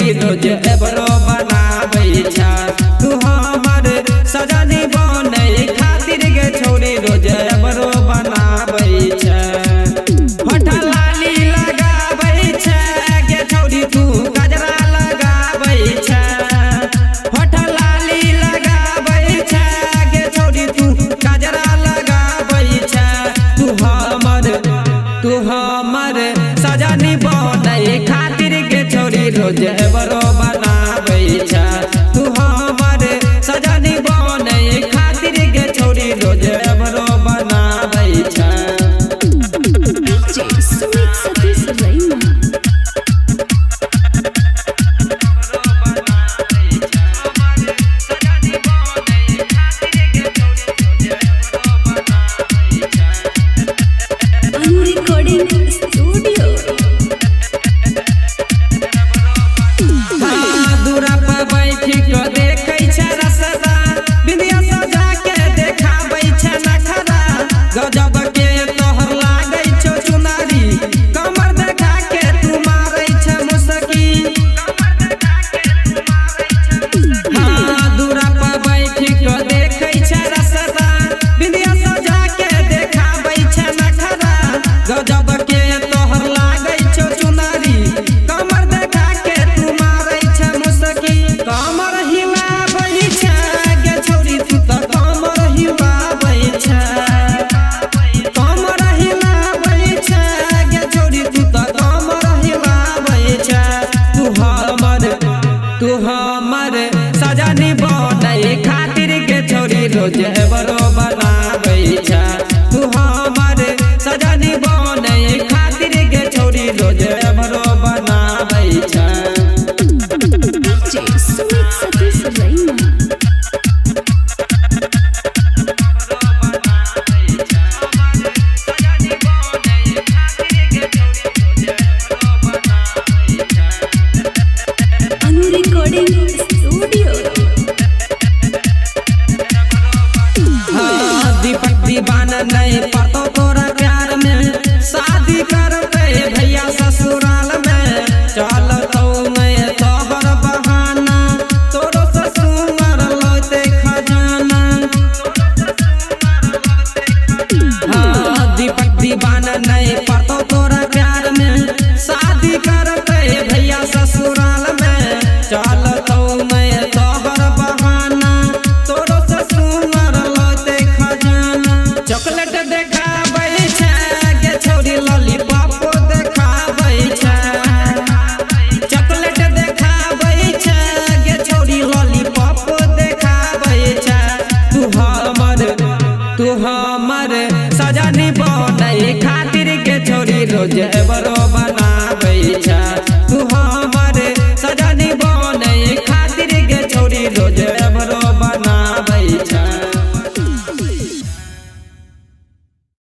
छोड़ी रोज एबरो बनाबै छ तू हमर सजनी बनै खातिर गे छोड़ी रोज एबरो बनाबै छ होठ लाली लगाबै छ गे छोड़ी तू गजरा लगाबै छ होठ लाली लगाबै छ गे छोड़ी तू गजरा लगाबै छ तू हमर सजनी बनै खातिर गे छोड़ी रोज एबरो बनाबै छ तू हमर सजनी बनै खातिर गे छोड़ी रोज एबरो बनाबै छ गजब के तोहर लागै छौ चुनारी कमर देखा के तू मारै छ मुसकी हाँ दूरा पर बैठ के देखै छ रसदा बिंदिया सजा के देखाबै छ नखरा गजब के तोहर लागै छौ चुनारी कमर देखा के तू मारै छ मुसकी कमर हिलाबै छ गे छोरी तू त कमर हिलाबै छ तू हमर सजनी बनै खातिर गे छोड़ी रोज एबरो बनाबै छ तू हमर सजनी बनै खातिर गे छोड़ी रोज एबरो बनाबै छ दीपक दीवाना नहीं पड़तो तोरा प्यार में शादी करते भैया ससुराल में चलतो मैं तोहर बहाना तोरो ससुर लौटे खजाना हाँ दीपक दीवाना नहीं पड़तो तोरा प्यार में शादी करते भैया ससुराल में चलतो मैं तोहर बहाना तोरो ससुर लौटे खजाना चॉकलेट देखाबै छ गे छोरी लॉलीपॉप देखाबै छ चॉकलेट देखाबै छ गे छोरी लॉलीपॉप देखाबै छ तू हमर सजनी बनै खातिर गे छोरी रोज